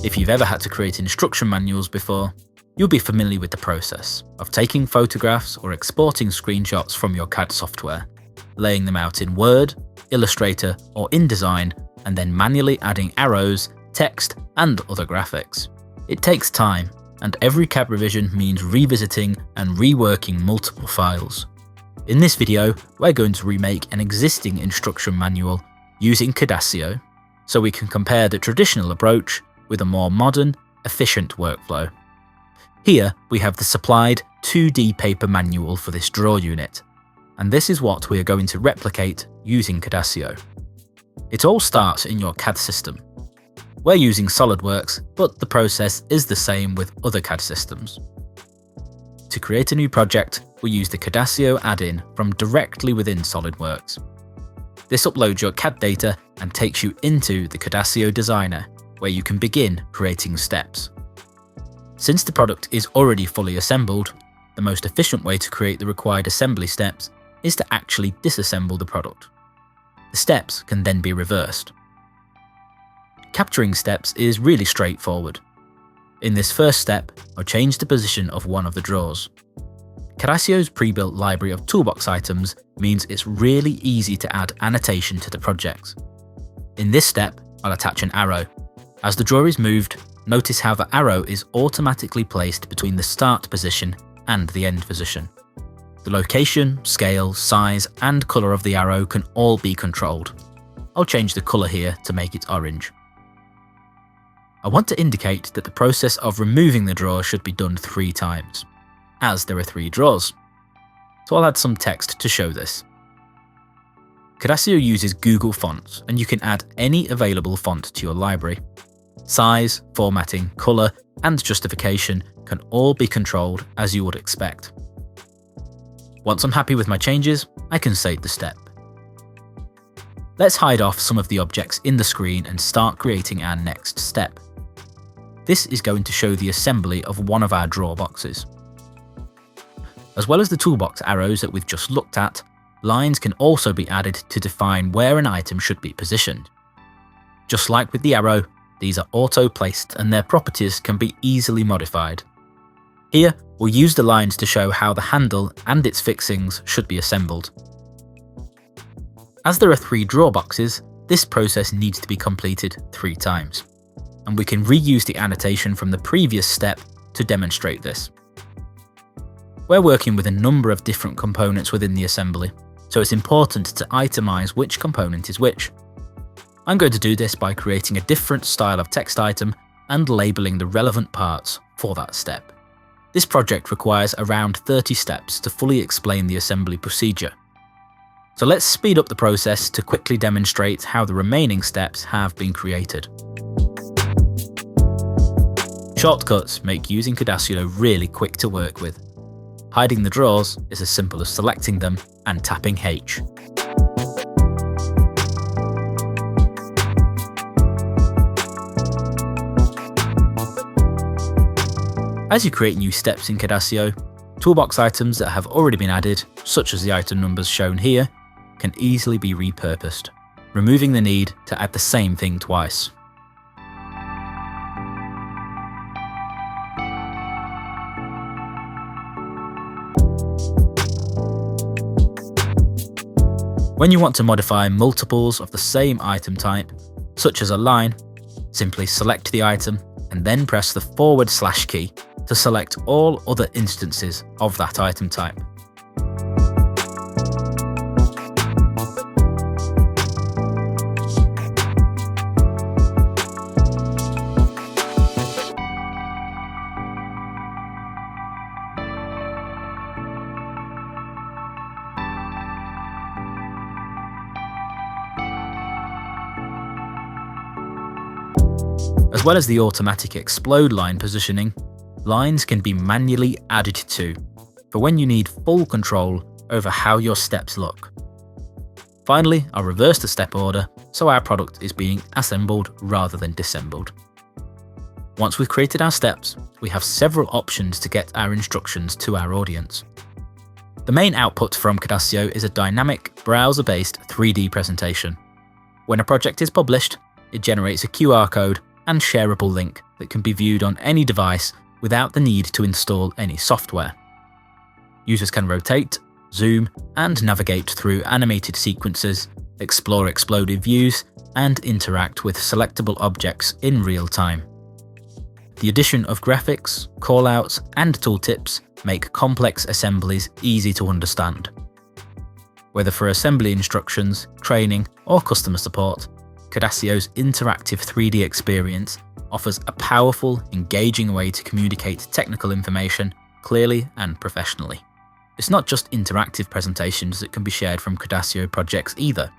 If you've ever had to create instruction manuals before, you'll be familiar with the process of taking photographs or exporting screenshots from your CAD software, laying them out in Word, Illustrator or InDesign, and then manually adding arrows, text and other graphics. It takes time, and every CAD revision means revisiting and reworking multiple files. In this video, we're going to remake an existing instruction manual using Cadasio, so we can compare the traditional approach with a more modern, efficient workflow. Here we have the supplied 2D paper manual for this draw unit, and this is what we are going to replicate using Cadasio. It all starts in your CAD system. We're using SOLIDWORKS, but the process is the same with other CAD systems. To create a new project, we use the Cadasio add-in from directly within SOLIDWORKS. This uploads your CAD data and takes you into the Cadasio designer, where you can begin creating steps. Since the product is already fully assembled, the most efficient way to create the required assembly steps is to actually disassemble the product. The steps can then be reversed. Capturing steps is really straightforward. In this first step, I'll change the position of one of the drawers. Cadasio's pre-built library of toolbox items means it's really easy to add annotation to the project. In this step, I'll attach an arrow. As the drawer is moved, notice how the arrow is automatically placed between the start position and the end position. The location, scale, size and colour of the arrow can all be controlled. I'll change the colour here to make it orange. I want to indicate that the process of removing the drawer should be done 3 times, as there are 3 drawers. So I'll add some text to show this. Cadasio uses Google Fonts, and you can add any available font to your library. Size, formatting, colour and justification can all be controlled as you would expect. Once I'm happy with my changes, I can save the step. Let's hide off some of the objects in the screen and start creating our next step. This is going to show the assembly of one of our drawer boxes. As well as the toolbox arrows that we've just looked at, lines can also be added to define where an item should be positioned. Just like with the arrow, these are auto-placed and their properties can be easily modified. Here, we'll use the lines to show how the handle and its fixings should be assembled. As there are 3 drawer boxes, this process needs to be completed 3 times, and we can reuse the annotation from the previous step to demonstrate this. We're working with a number of different components within the assembly, so it's important to itemize which component is which. I'm going to do this by creating a different style of text item and labeling the relevant parts for that step. This project requires around 30 steps to fully explain the assembly procedure. So let's speed up the process to quickly demonstrate how the remaining steps have been created. Shortcuts make using Cadasio really quick to work with. Hiding the drawers is as simple as selecting them and tapping H. As you create new steps in Cadasio, toolbox items that have already been added, such as the item numbers shown here, can easily be repurposed, removing the need to add the same thing twice. When you want to modify multiples of the same item type, such as a line, simply select the item and then press the / key to select all other instances of that item type. As well as the automatic explode line positioning, lines can be manually added to, for when you need full control over how your steps look. Finally, I'll reverse the step order so our product is being assembled rather than disassembled. Once we've created our steps, we have several options to get our instructions to our audience. The main output from Cadasio is a dynamic, browser-based 3D presentation. When a project is published, it generates a QR code and shareable link that can be viewed on any device without the need to install any software. Users can rotate, zoom, and navigate through animated sequences, explore exploded views, and interact with selectable objects in real time. The addition of graphics, callouts, and tooltips make complex assemblies easy to understand. Whether for assembly instructions, training, or customer support, Cadasio's interactive 3D experience offers a powerful, engaging way to communicate technical information clearly and professionally. It's not just interactive presentations that can be shared from Cadasio projects either.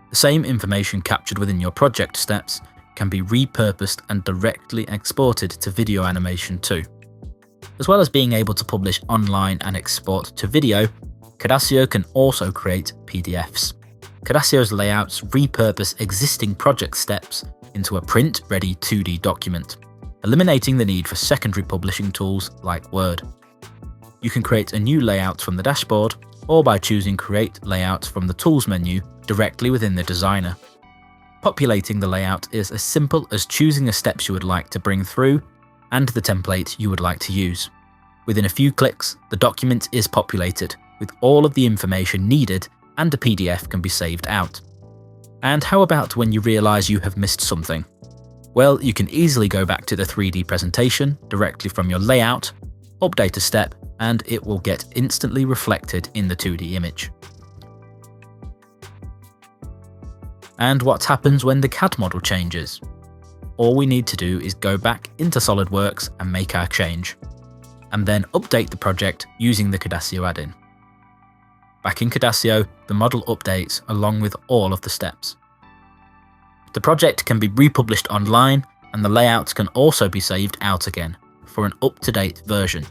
The same information captured within your project steps can be repurposed and directly exported to video animation too. As well as being able to publish online and export to video, Cadasio can also create PDFs. Cadasio's layouts repurpose existing project steps into a print-ready 2D document, eliminating the need for secondary publishing tools like Word. You can create a new layout from the dashboard, or by choosing Create Layout from the Tools menu directly within the designer. Populating the layout is as simple as choosing the steps you would like to bring through and the template you would like to use. Within a few clicks, the document is populated with all of the information needed, and a PDF can be saved out. And how about when you realise you have missed something? Well, you can easily go back to the 3D presentation directly from your layout, update a step, and it will get instantly reflected in the 2D image. And what happens when the CAD model changes? All we need to do is go back into SOLIDWORKS and make our change, and then update the project using the Cadasio add-in. Back in Cadasio, the model updates along with all of the steps. The project can be republished online, and the layouts can also be saved out again for an up-to-date version.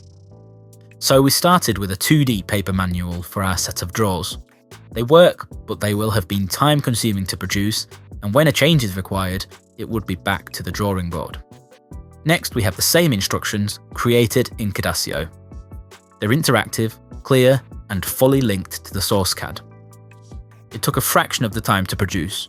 So we started with a 2D paper manual for our set of drawers. They work, but they will have been time-consuming to produce, and when a change is required, it would be back to the drawing board. Next, we have the same instructions created in Cadasio. They're interactive, clear, and fully linked to the source CAD. It took a fraction of the time to produce.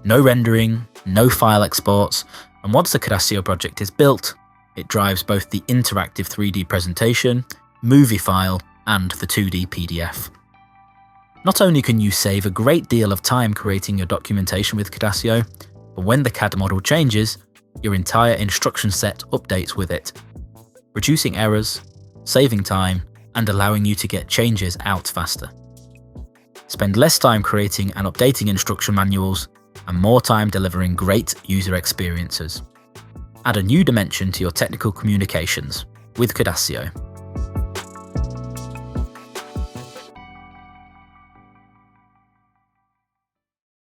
No rendering, no file exports, and once the Cadasio project is built, it drives both the interactive 3D presentation, movie file, and the 2D PDF. Not only can you save a great deal of time creating your documentation with Cadasio, but when the CAD model changes, your entire instruction set updates with it, reducing errors, saving time, and allowing you to get changes out faster. Spend less time creating and updating instruction manuals, and more time delivering great user experiences. Add a new dimension to your technical communications with Cadasio.